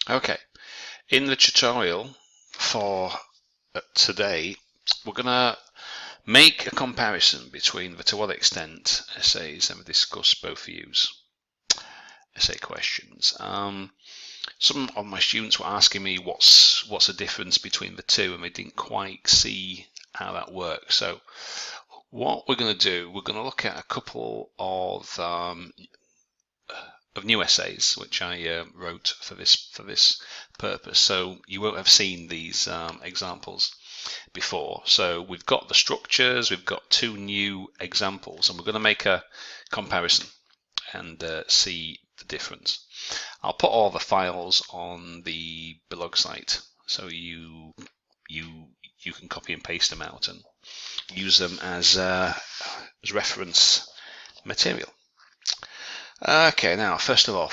Okay, in the tutorial for today, we're going to make a comparison between the to what extent essays, and we discuss both views essay questions. Some of my students were asking me what's the difference between the two, and they didn't quite see how that works. So what we're going to do, we're going to look at a couple of new essays which I wrote for this purpose. So you won't have seen these examples before. So we've got the structures, we've got two new examples, and we're going to make a comparison and see the difference. I'll put all the files on the blog site, so you can copy and paste them out and use them as reference material. Okay, now first of all,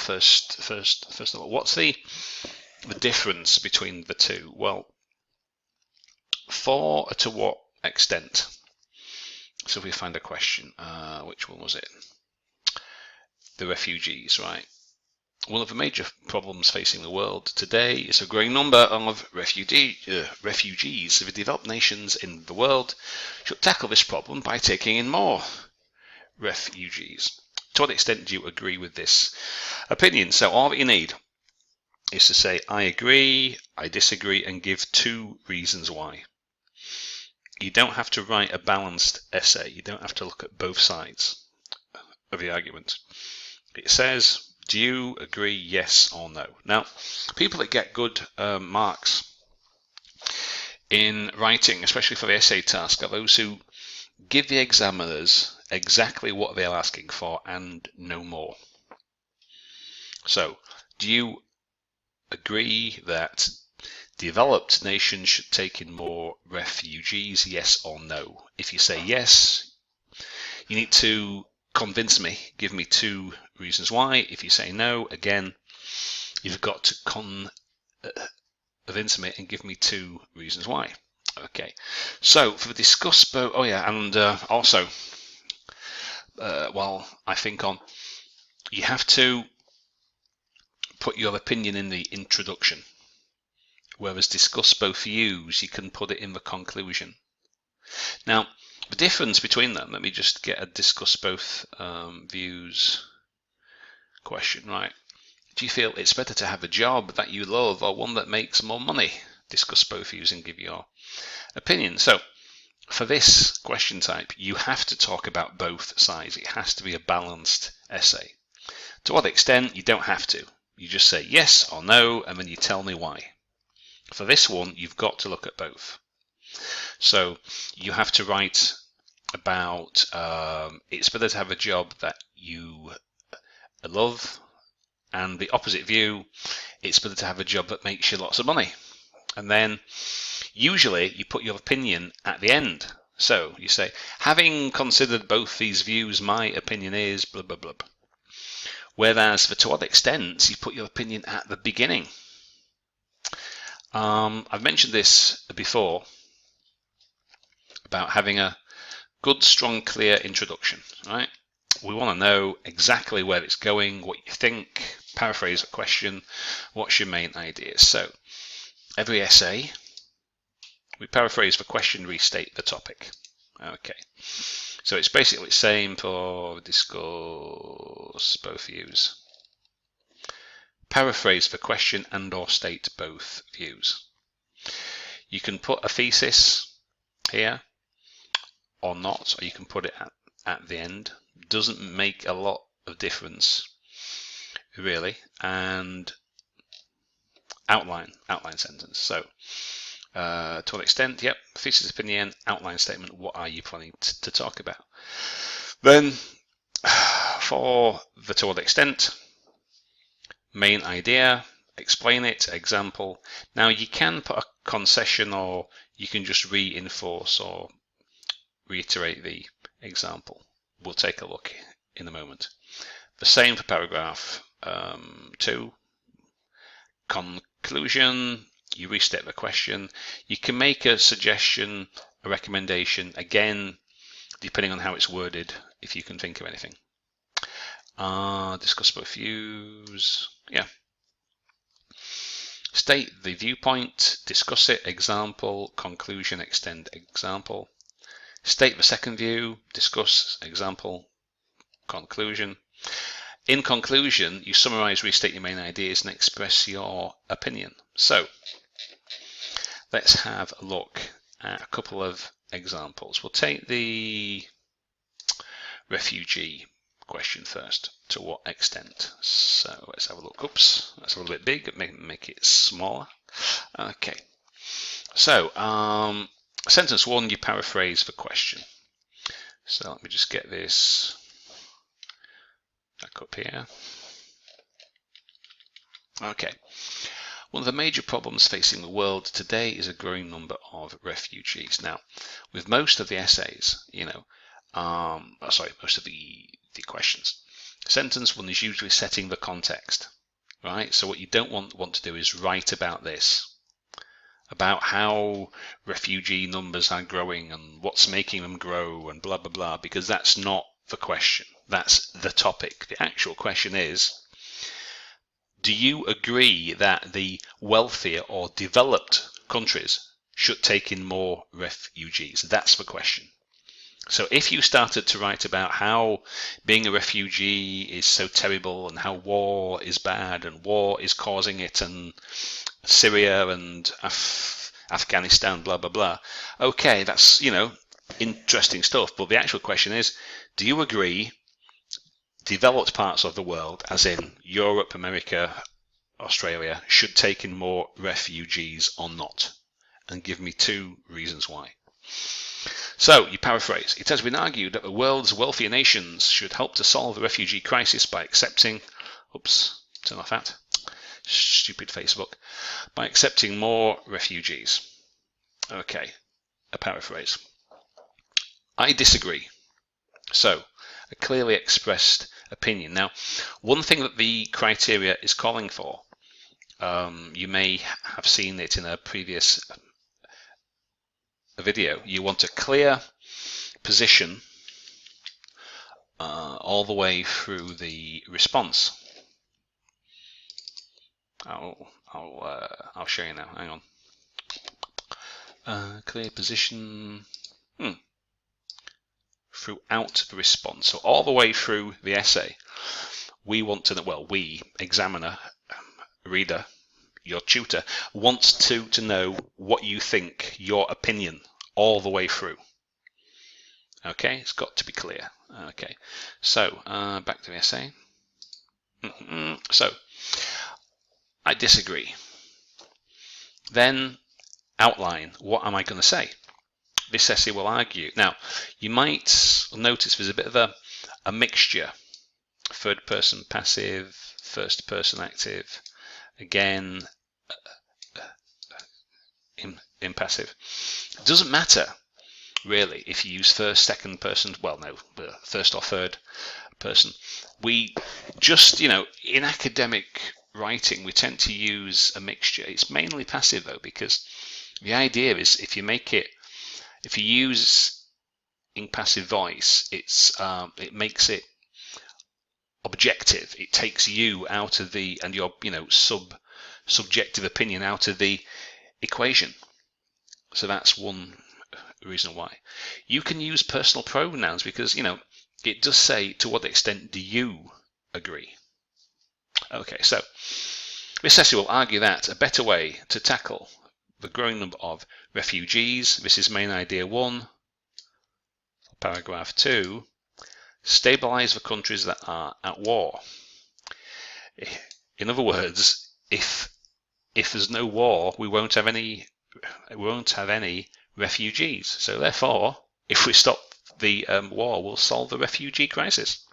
what's the difference between the two? Well, for to what extent? So if we find a question, which one was it? The refugees, right? One of the major problems facing the world today is a growing number of refugees. The developed nations in the world should tackle this problem by taking in more refugees. To what extent do you agree with this opinion? So all that you need is to say, I agree, I disagree, and give two reasons why. You don't have to write a balanced essay. You don't have to look at both sides of the argument. It says, do you agree, yes or no? Now, people that get good marks in writing, especially for the essay task, are those who give the examiners exactly what they're asking for and no more. So, do you agree that developed nations should take in more refugees, yes or no? If you say yes, you need to convince me, give me two reasons why. If you say no, again, you've got to convince me and give me two reasons why. Okay, so for the discuss both, oh yeah, and also, well, I think you have to put your opinion in the introduction, whereas discuss both views, you can put it in the conclusion. Now, the difference between them, let me just get a discuss both views question, right? Do you feel it's better to have a job that you love or one that makes more money? Discuss both views and give your opinion. So for this question type, you have to talk about both sides. It has to be a balanced essay. To what extent, you don't have to. You just say yes or no, and then you tell me why. For this one, you've got to look at both. So you have to write about it's better to have a job that you love, and the opposite view, it's better to have a job that makes you lots of money. And then usually you put your opinion at the end. So you say, having considered both these views, my opinion is blah, blah, blah. Whereas for to what extent, you put your opinion at the beginning. I've mentioned this before about having a good, strong, clear introduction, right? We want to know exactly where it's going, what you think, paraphrase a question, what's your main ideas. So every essay, we paraphrase the question, restate the topic. Okay, so it's basically the same for discuss both views. Paraphrase the question and or state both views. You can put a thesis here or not, or you can put it at the end. Doesn't make a lot of difference really. And outline sentence. So to what extent, yep, thesis, opinion, outline statement, what are you planning to talk about? Then for the to what extent, main idea, explain it, example. Now you can put a concession, or you can just reinforce or reiterate the example. We'll take a look in a moment. The same for paragraph 2. Conclusion, you restate the question. You can make a suggestion, a recommendation, again, depending on how it's worded, if you can think of anything. Discuss both views, yeah. State the viewpoint, discuss it, example, conclusion, extend, example. State the second view, discuss, example, conclusion. In conclusion, you summarize, restate your main ideas, and express your opinion. So let's have a look at a couple of examples. We'll take the refugee question first. To what extent? So let's have a look. Oops, that's a little bit big. Make it smaller. Okay. So sentence 1, you paraphrase the question. So let me just get this back up here. Okay. One of the major problems facing the world today is a growing number of refugees. Now, with most of the essays, most of the questions, sentence 1 is usually setting the context, right? So what you don't want to do is write about this, about how refugee numbers are growing and what's making them grow and blah, blah, blah, because that's not the question. That's the topic. The actual question is, do you agree that the wealthier or developed countries should take in more refugees? That's the question. So if you started to write about how being a refugee is so terrible and how war is bad and war is causing it and Syria and Afghanistan, blah, blah, blah. Okay, that's, interesting stuff. But the actual question is, do you agree developed parts of the world, as in Europe, America, Australia, should take in more refugees or not? And give me 2 reasons why. So, you paraphrase. It has been argued that the world's wealthier nations should help to solve the refugee crisis by accepting, turn off that, stupid Facebook, by accepting more refugees. Okay, a paraphrase. I disagree. So, a clearly expressed opinion. Now, one thing that the criteria is calling for, you may have seen it in a previous video, you want a clear position all the way through the response. I'll show you now. Hang on. Clear position throughout the response. So all the way through the essay, we want to know. Well, we, examiner, reader, your tutor, wants to know what you think, your opinion, all the way through. Okay, it's got to be clear. Okay, so back to the essay. So, I disagree. Then outline, what am I going to say? This essay will argue. Now, you might notice there's a bit of a mixture. Third person passive, first person active, again impassive. It doesn't matter really if you use first, second person, well no, first or third person. We just, in academic writing we tend to use a mixture. It's mainly passive though, because the idea is if you use in passive voice, it makes it objective. It takes you out of and your subjective opinion out of the equation. So that's one reason why. You can use personal pronouns because it does say, to what extent do you agree? Okay, so this essay will argue that a better way to tackle the growing number of refugees, this is main idea 1, paragraph 2, stabilize the countries that are at war. In other words, if there's no war, we won't have any refugees. So therefore, if we stop the war, we'll solve the refugee crisis.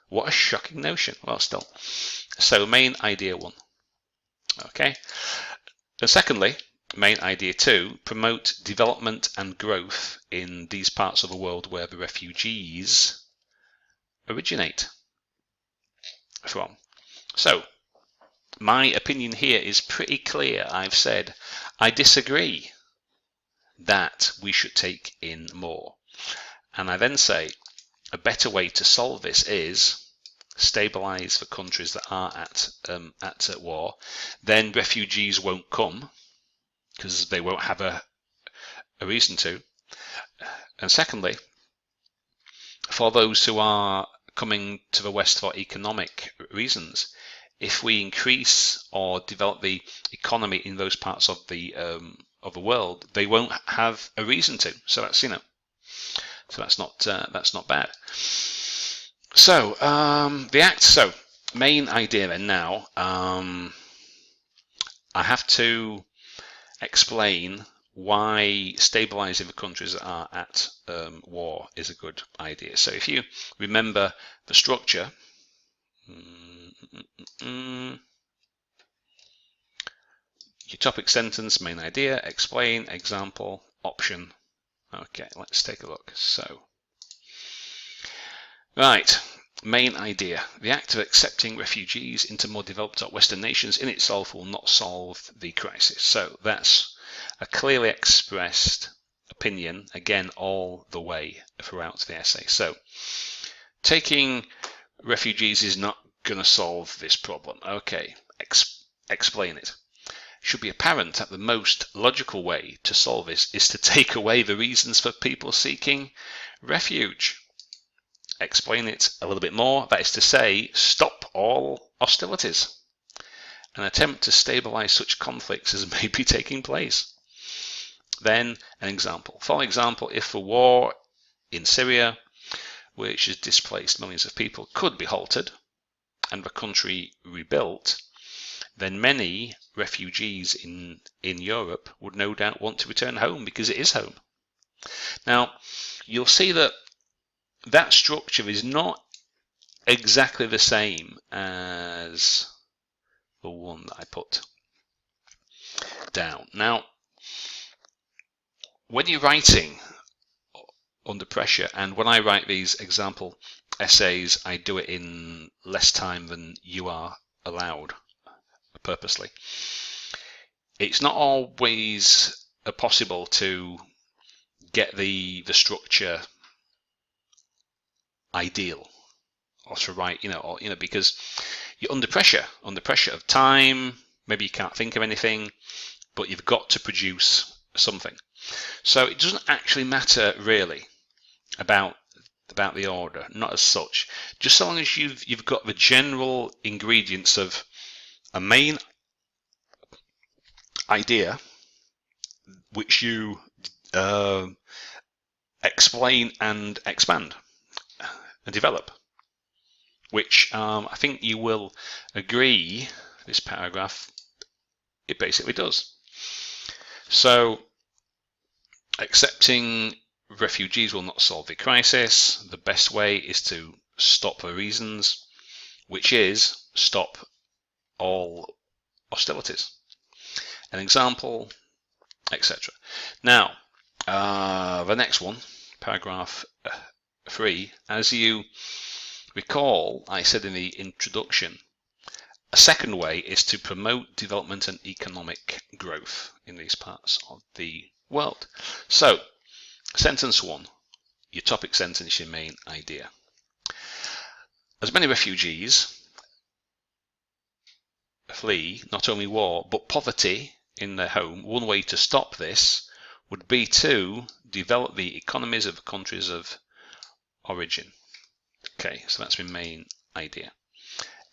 What a shocking notion. Well, still. So main idea 1. Okay. And secondly, main idea 2, promote development and growth in these parts of the world where the refugees originate from. So, my opinion here is pretty clear. I've said I disagree that we should take in more. And I then say a better way to solve this is stabilize the countries that are at war, then refugees won't come because they won't have a reason to. And secondly, for those who are coming to the West for economic reasons, if we increase or develop the economy in those parts of the world, they won't have a reason to. So that's that's not bad. So the act. So main idea then now. I have to explain why stabilizing the countries that are at war is a good idea. So if you remember the structure, your topic sentence, main idea, explain, example, option. Okay, let's take a look. So, right, main idea. The act of accepting refugees into more developed or Western nations in itself will not solve the crisis. So that's a clearly expressed opinion, again, all the way throughout the essay. So taking refugees is not going to solve this problem. Okay, explain it. Should be apparent that the most logical way to solve this is to take away the reasons for people seeking refuge. Explain it a little bit more. That is to say, stop all hostilities and attempt to stabilize such conflicts as may be taking place. Then an example. For example, if the war in Syria, which has displaced millions of people, could be halted and the country rebuilt, then many refugees in Europe would no doubt want to return home because it is home. Now, you'll see that that structure is not exactly the same as the one that I put down. Now, when you're writing under pressure, and when I write these example essays, I do it in less time than you are allowed purposely. It's not always possible to get the structure ideal, or to write, because you're under pressure of time. Maybe you can't think of anything, but you've got to produce something. So it doesn't actually matter really about the order, not as such. Just so long as you've got the general ingredients of a main idea, which you explain and expand and develop, which I think you will agree this paragraph, it basically does. So, accepting refugees will not solve the crisis. The best way is to stop the reasons, which is stop all hostilities. An example, etc. Now, the next one, paragraph 3, as you recall, I said in the introduction, a second way is to promote development and economic growth in these parts of the world. So, sentence 1, your topic sentence, your main idea. As many refugees flee not only war but poverty in their home, one way to stop this would be to develop the economies of the countries of origin. Okay, so that's my main idea.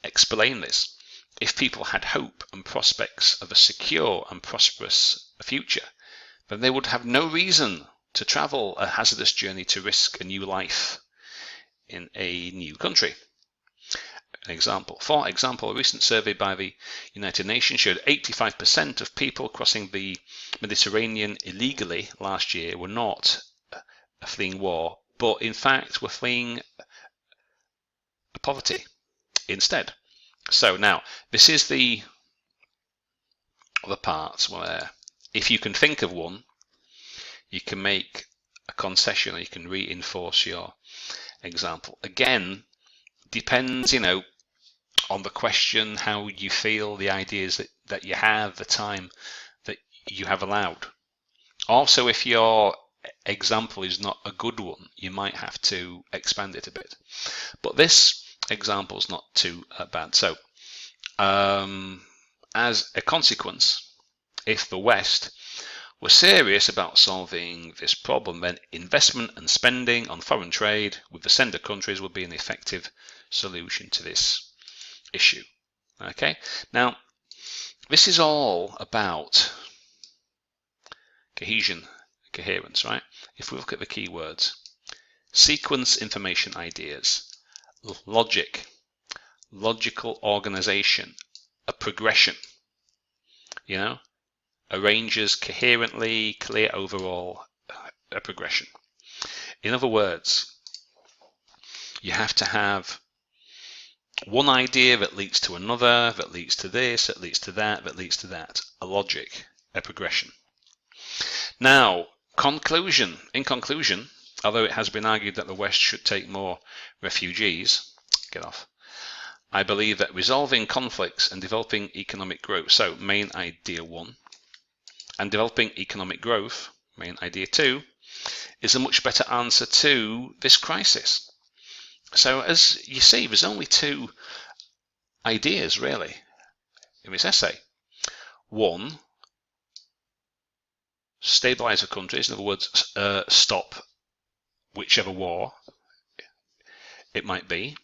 Explain this. If people had hope and prospects of a secure and prosperous future, then they would have no reason to travel a hazardous journey to risk a new life in a new country. An example. For example, a recent survey by the United Nations showed 85% of people crossing the Mediterranean illegally last year were not fleeing war, but in fact were fleeing poverty instead. So now, this is the other part where if you can think of one, you can make a concession or you can reinforce your example. Again, depends, on the question, how you feel, the ideas that you have, the time that you have allowed. Also, if your example is not a good one, you might have to expand it a bit. But this example's not too bad. So, as a consequence, if the West were serious about solving this problem, then investment and spending on foreign trade with the sender countries would be an effective solution to this issue. Okay, now this is all about cohesion, coherence, right? If we look at the key words, sequence information ideas, logic, logical organization, a progression, arranges coherently, clear overall, a progression. In other words, you have to have one idea that leads to another, that leads to this, that leads to that, that leads to that, a logic, a progression. Now, in conclusion, although it has been argued that the West should take more refugees, I believe that resolving conflicts and developing economic growth, so main idea 1, and developing economic growth, main idea 2, is a much better answer to this crisis. So as you see, there's only 2 ideas really in this essay. 1, stabilize the countries, in other words, stop whichever war it might be.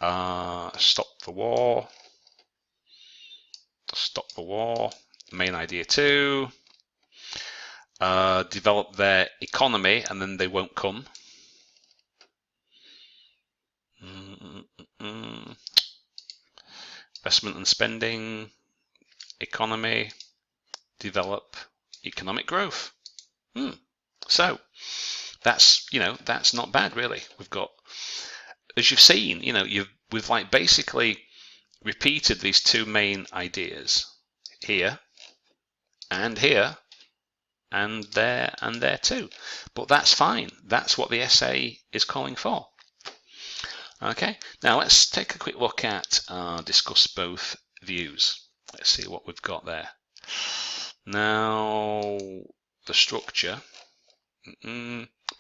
Stop the war. Main idea 2. Develop their economy and then they won't come. Investment and spending, economy, develop economic growth. So that's not bad really. We've got, as you've seen, we've like basically repeated these 2 main ideas here and there and there too. But that's fine. That's what the essay is calling for. Okay, now let's take a quick look at discuss both views. Let's see what we've got there. Now, the structure,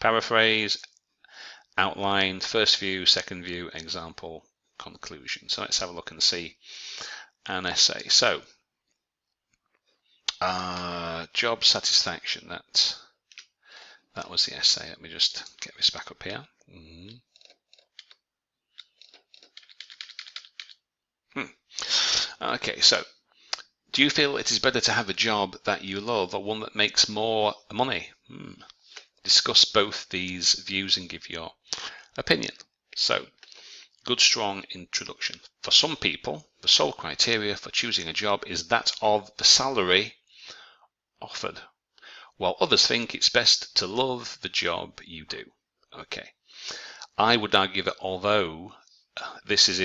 paraphrase, outline, first view, second view, example, conclusion. So let's have a look and see an essay. So, job satisfaction, that was the essay. Let me just get this back up here. Okay, so do you feel it is better to have a job that you love or one that makes more money? Discuss both these views and give your opinion. So, good, strong introduction. For some people, the sole criteria for choosing a job is that of the salary offered, while others think it's best to love the job you do. Okay, I would argue that although this is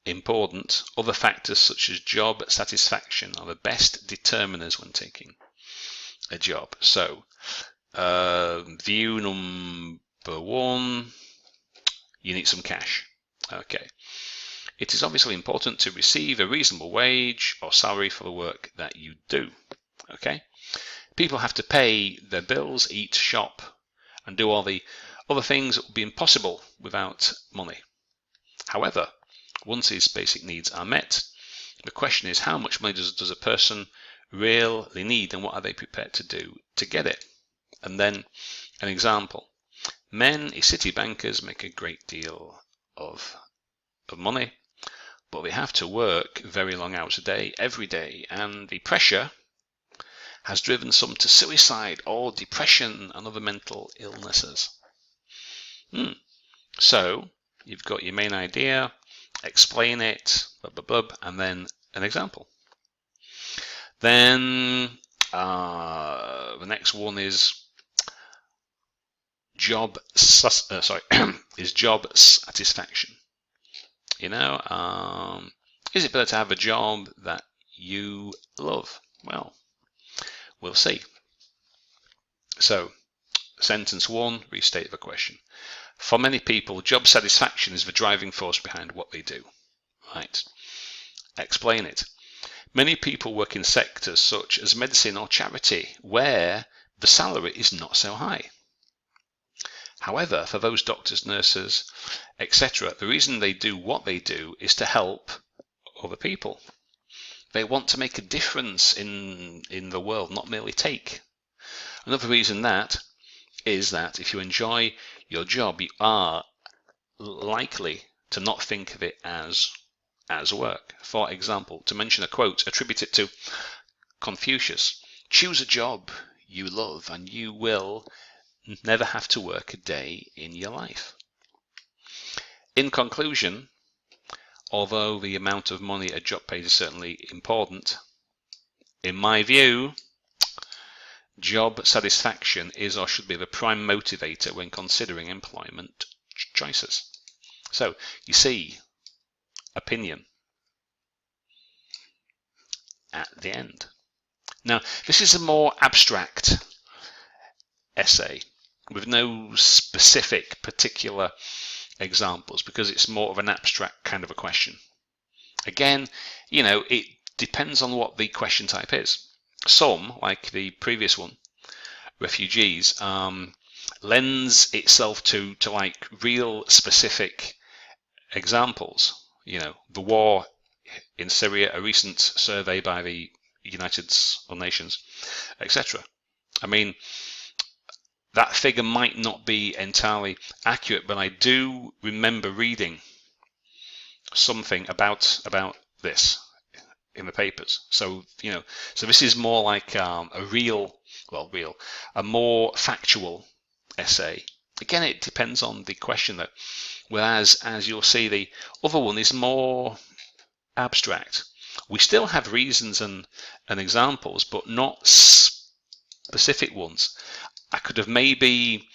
important, other factors such as job satisfaction are the best determiners when taking a job. So, view number 1, you need some cash. Okay, it is obviously important to receive a reasonable wage or salary for the work that you do. Okay, people have to pay their bills, eat, shop, and do all the other things that would be impossible without money. However, once these basic needs are met, the question is how much money does a person really need and what are they prepared to do to get it? And then an example. Many city bankers make a great deal of money, but they have to work very long hours a day, every day, and the pressure has driven some to suicide or depression and other mental illnesses. So, you've got your main idea, explain it, blah, blah, blah, and then an example. Then the next one is job satisfaction. Is it better to have a job that you love? Well, we'll see. So, sentence 1, restate the question. For many people, job satisfaction is the driving force behind what they do. Right. Explain it. Many people work in sectors such as medicine or charity, where the salary is not so high. However, for those doctors, nurses, etc., the reason they do what they do is to help other people. They want to make a difference in the world, not merely take. Another reason that is that if you enjoy your job, you are likely to not think of it as work. For example, to mention a quote attributed to Confucius, choose a job you love and you will never have to work a day in your life. In conclusion, although the amount of money a job pays is certainly important, in my view, job satisfaction is or should be the prime motivator when considering employment choices. So, you see, opinion at the end. Now, this is a more abstract essay with no specific particular examples because it's more of an abstract kind of a question. Again, it depends on what the question type is. Some, like the previous one, refugees, lends itself to like real specific examples. The war in Syria, a recent survey by the United Nations, etc. I mean, that figure might not be entirely accurate, but I do remember reading something about this in the papers. So so this is more like a more factual essay. Again, it depends on the question, though. Whereas, as you'll see, the other one is more abstract. We still have reasons and examples, but not specific ones. I could have maybe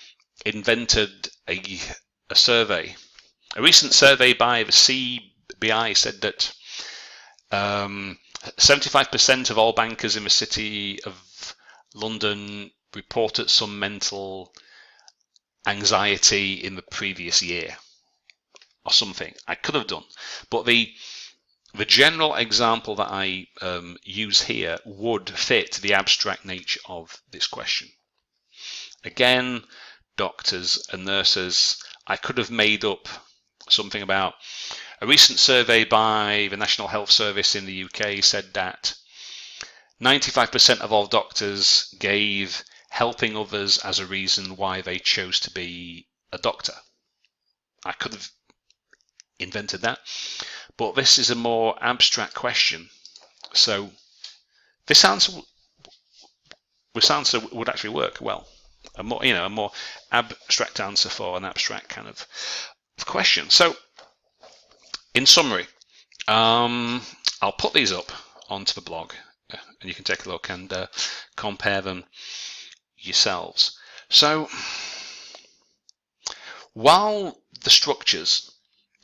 invented a survey. A recent survey by the CBI said that 75% of all bankers in the city of London reported some mental anxiety in the previous year or something. I could have done, but the general example that I use here would fit the abstract nature of this question. Again, doctors and nurses, I could have made up something about a recent survey by the National Health Service in the UK said that 95% of all doctors gave helping others as a reason why they chose to be a doctor. I could have invented that, but this is a more abstract question. So this answer would actually work well. A more abstract answer for an abstract kind of question. So, in summary, I'll put these up onto the blog, and you can take a look and compare them yourselves. So, while the structures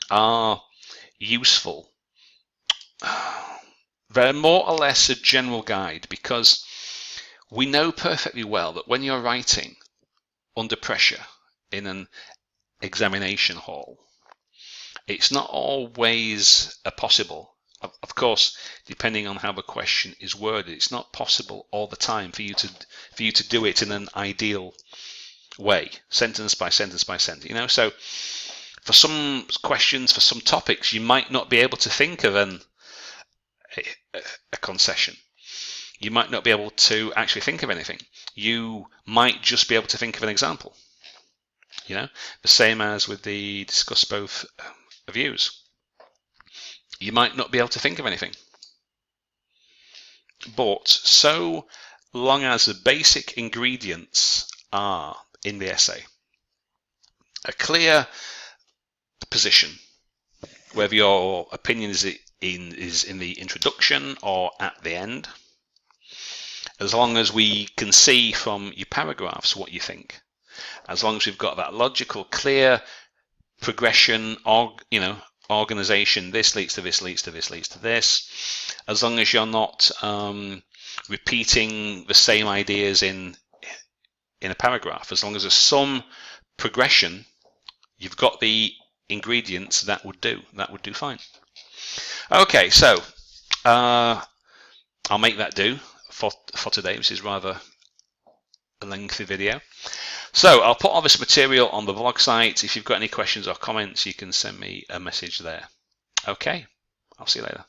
are useful, they're more or less a general guide because we know perfectly well that when you're writing under pressure in an examination hall, it's not always possible. Of course, depending on how the question is worded, it's not possible all the time for you to do it in an ideal way, sentence by sentence by sentence. So for some questions, for some topics, you might not be able to think of a concession. You might not be able to actually think of anything. You might just be able to think of an example. The same as with the discuss both views. You might not be able to think of anything. But so long as the basic ingredients are in the essay, a clear position, whether your opinion is in the introduction or at the end, as long as we can see from your paragraphs what you think, as long as we've got that logical, clear progression, organization, this leads to this, leads to this, leads to this, as long as you're not repeating the same ideas in a paragraph, as long as there's some progression, you've got the ingredients, that would do fine. Okay, so I'll make that do for today, which is rather a lengthy video. So I'll put all this material on the blog site. If you've got any questions or comments, you can send me a message there. Okay, I'll see you later.